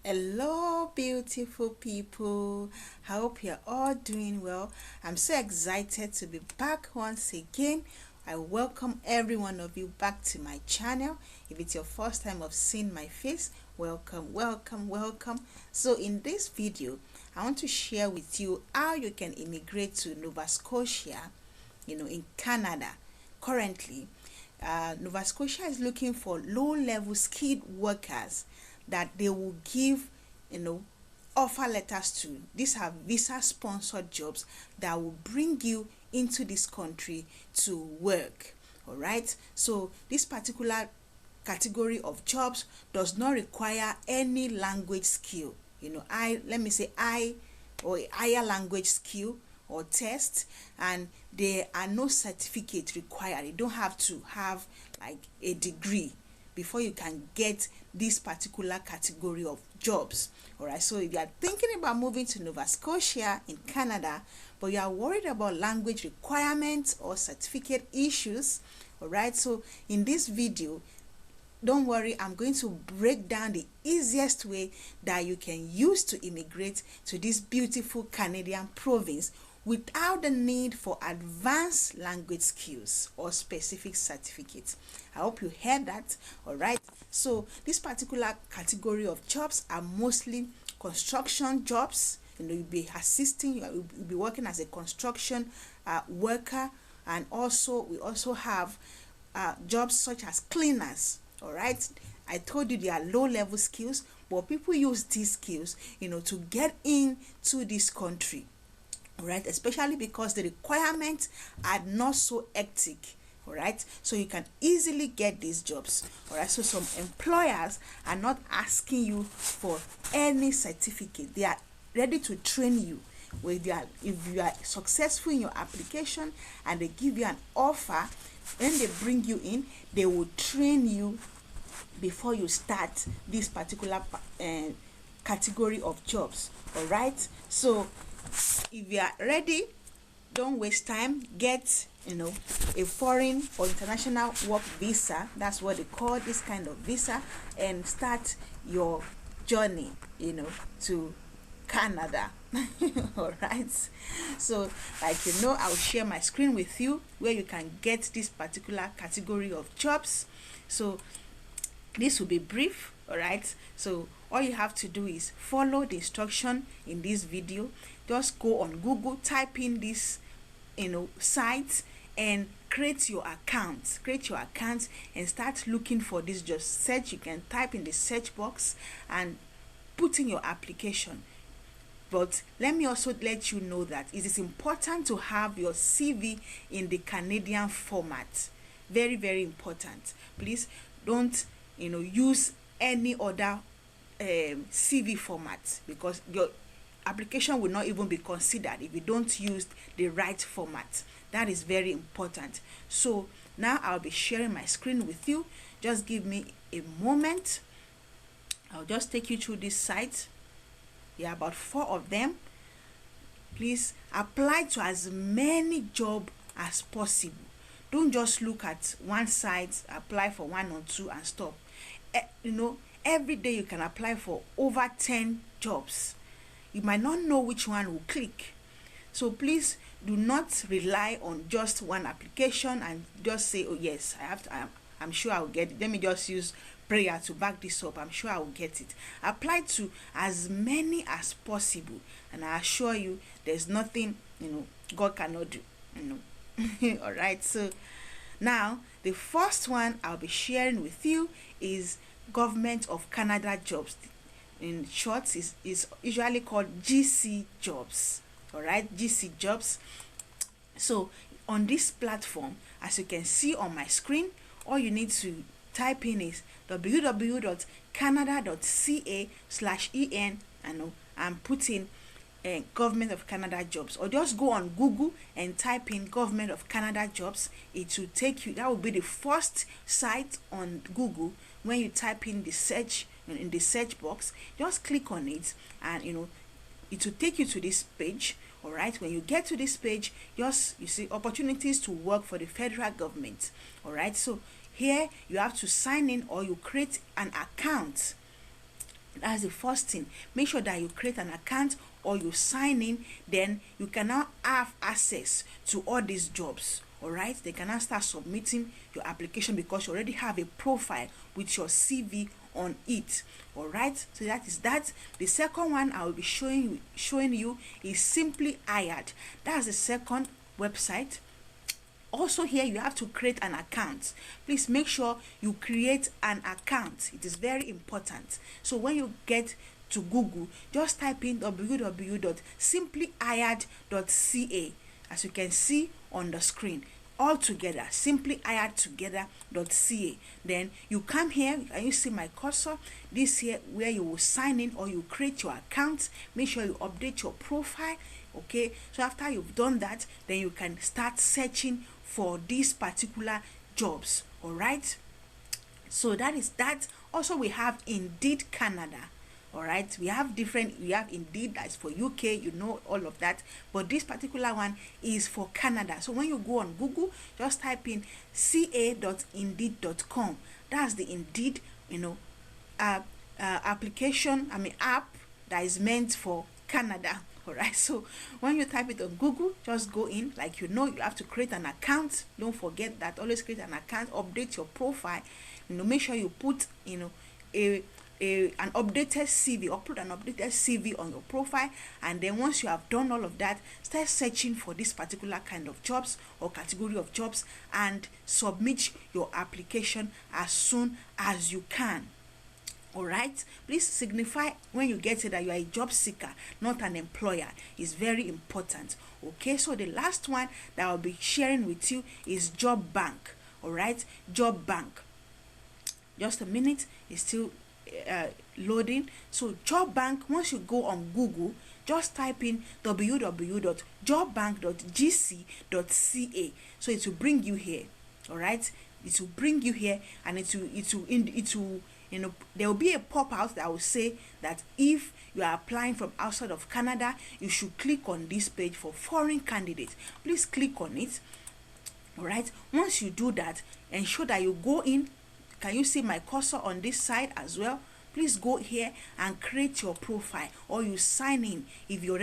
Hello, beautiful people. I hope you're all doing well. I'm so excited to be back once again. I welcome every one of you back to my channel. If it's your first time of seeing my face, welcome, welcome, welcome. So in this video, I want to share with you how you can immigrate to Nova Scotia, in Canada. Currently, Nova Scotia is looking for low-level skilled workers that they will give, offer letters to. These are visa sponsored jobs that will bring you into this country to work. All right. So this particular category of jobs does not require any language skill. I or a higher language skill or test, and there are no certificate required. You don't have to have like a degree before you can get this particular category of jobs. All right, so if you are thinking about moving to Nova Scotia in Canada, but you are worried about language requirements or certificate issues, all right, so in this video, don't worry, I'm going to break down the easiest way that you can use to immigrate to this beautiful Canadian province without the need for advanced language skills or specific certificates. I hope you heard that. All right. So this particular category of jobs are mostly construction jobs. You'll be assisting, you'll be working as a construction worker, and we also have jobs such as cleaners. All right, I told you they are low-level skills, but people use these skills, to get into this country. All right, especially because the requirements are not so hectic. All right, so you can easily get these jobs. All right, so some employers are not asking you for any certificate. They are ready to train you. If you are successful in your application and they give you an offer, when they bring you in, they will train you before you start this particular category of jobs. All right, so if you are ready, don't waste time. Get a foreign or international work visa. That's what they call this kind of visa, and start your journey to Canada. All right, so I'll share my screen with you where you can get this particular category of jobs. So this will be brief. All right, so all you have to do is follow the instruction in this video. Just go on Google, type in this site, and create your account and start looking for this. Just search. You can type in the search box and put in your application. But let me also let you know that it is important to have your CV in the Canadian format. Very, very important. Please don't use any other CV format, because your application will not even be considered if you don't use the right format. That is very important. So now I'll be sharing my screen with you. Just give me a moment. I'll just take you through this site. Yeah, about 4 of them. Please apply to as many jobs as possible. Don't just look at one site, apply for 1 or 2 and stop. Every day you can apply for over 10 jobs. You might not know which one will click. So please do not rely on just one application and just say, oh yes, I'm sure I'll get it. Let me just use prayer to back this up. I'm sure I will get it. Apply to as many as possible, and I assure you there's nothing God cannot do. All right, so now the first one I'll be sharing with you is Government of Canada jobs. In short, is usually called GC jobs. All right, GC jobs. So on this platform, as you can see on my screen, all you need to type in is www.canada.ca/en and put in Government of Canada jobs, or just go on Google and type in Government of Canada jobs. It will take you, that will be the first site on Google. When you type in the search box, just click on it, and it will take you to this page. All right, when you get to this page, you see opportunities to work for the federal government. All right, so here you have to sign in, or you create an account That's the first thing. Make sure that you create an account or you sign in, then you can now have access to all these jobs. All right, they can now start submitting your application because you already have a profile with your CV on it. All right, so that is that. The second one I will be showing you is Simply Hired. That's the second website. Also here you have to create an account. Please make sure you create an account. It is very important. So when you get to Google, just type in www.simplyhired.ca, as you can see on the screen, all together, simplyhiredtogether.ca. Then you come here and you see my cursor, this here where you will sign in or you create your account. Make sure you update your profile. Okay, so after you've done that, then you can start searching for these particular jobs. All right, so that is that. Also we have Indeed Canada. All right, we have Indeed, that's for UK, you know, all of that, but this particular one is for Canada. So when you go on Google, just type in ca.indeed.com. that's the Indeed, application, app that is meant for Canada. All right, so when you type it on Google, just go in, like you have to create an account. Don't forget that. Always create an account, update your profile, make sure you put an updated CV, upload an updated CV on your profile. And then once you have done all of that, start searching for this particular kind of jobs or category of jobs and submit your application as soon as you can. All right, please signify when you get it that you are a job seeker, not an employer. It's very important. Okay, so the last one that I'll be sharing with you is Job Bank. All right, Job Bank. Just a minute, it's still loading. So Job Bank, once you go on Google, just type in www.jobbank.gc.ca. so it will bring you here. All right, it will bring you here, and it will there will be a pop-out that will say that if you are applying from outside of Canada, you should click on this page for foreign candidates. Please click on it. All right, once you do that, ensure that you go in. Can you see my cursor on this side as well? Please go here and create your profile, or you sign in if you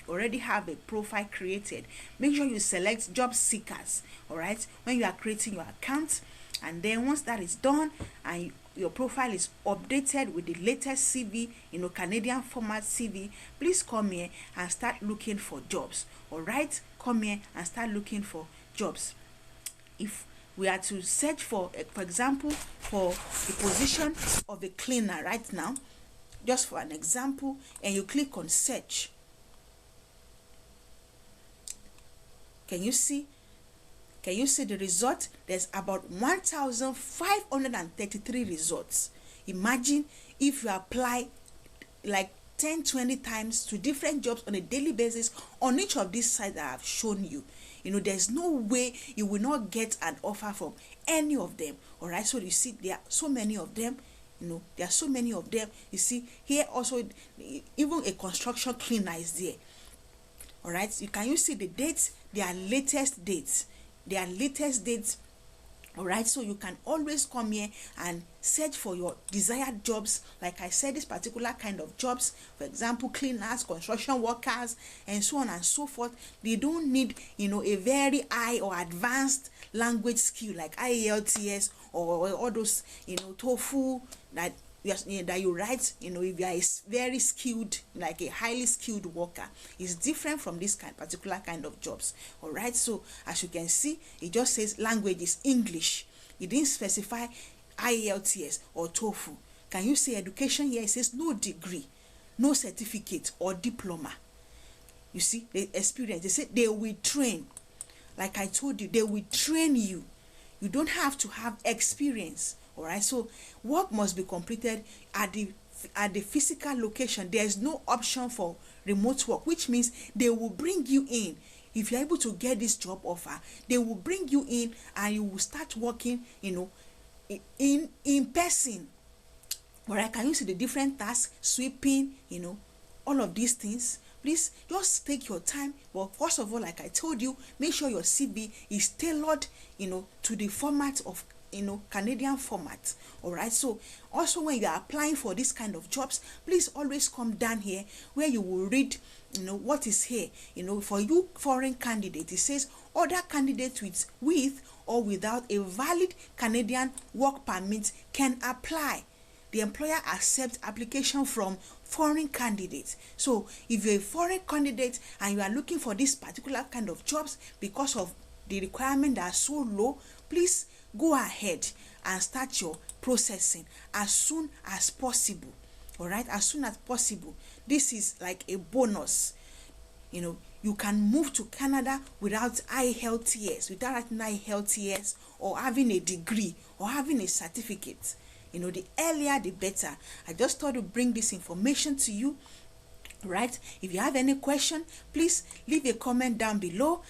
already have a profile created. Make sure you select job seekers. All right, when you are creating your account, and then once that is done and your profile is updated with the latest CV, Canadian format CV, please come here and start looking for jobs. All right, come here and start looking for jobs. If we are to search for example, for the position of a cleaner right now, just for an example, and you click on search, can you see the result? There's about 1,533 results. Imagine if you apply like 10-20 times to different jobs on a daily basis on each of these sites that I've shown you. There's no way you will not get an offer from any of them. All right, so you see there are so many of them. You see here also, even a construction cleaner is there. All right, can you see the dates? Their latest dates. All right, so you can always come here and search for your desired jobs. Like I said, this particular kind of jobs, for example, cleaners, construction workers, and so on and so forth, they don't need a very high or advanced language skill like IELTS or all those TOEFL that you write. If you are a very skilled, like a highly skilled worker, is different from this particular kind of jobs. All right, so as you can see, it just says language is English. It didn't specify IELTS or TOEFL. Can you see education here? It says no degree, no certificate or diploma. You see the experience. They say they will train. Like I told you, they will train you. You don't have to have experience. All right, so work must be completed at the physical location. There is no option for remote work, which means they will bring you in. If you're able to get this job offer, they will bring you in and you will start working in person. All right, can you see the different tasks? Sweeping, all of these things. Please just take your time. But first of all, like I told you, make sure your CV is tailored to the format of Canadian format. All right, so also when you are applying for this kind of jobs, please always come down here where you will read what is here. For you foreign candidates, it says other candidates with or without a valid Canadian work permit can apply. The employer accepts application from foreign candidates. So if you're a foreign candidate and you are looking for this particular kind of jobs because of the requirement that are so low, please go ahead and start your processing as soon as possible. All right, as soon as possible. This is like a bonus. You can move to Canada without IELTS, without writing IELTS or having a degree or having a certificate. The earlier the better. I just thought to bring this information to you. Right? If you have any question, please leave a comment down below.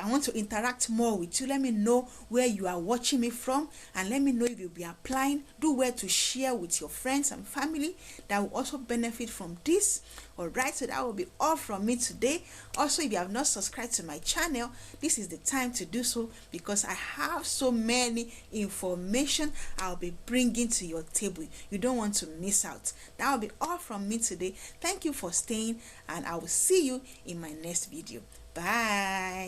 I want to interact more with you. Let me know where you are watching me from, and let me know if you'll be applying. Do well to share with your friends and family that will also benefit from this. All right, so that will be all from me today. Also, if you have not subscribed to my channel, this is the time to do so, because I have so many information I'll be bringing to your table. You don't want to miss out. That will be all from me today. Thank you for staying, and I will see you in my next video. Bye.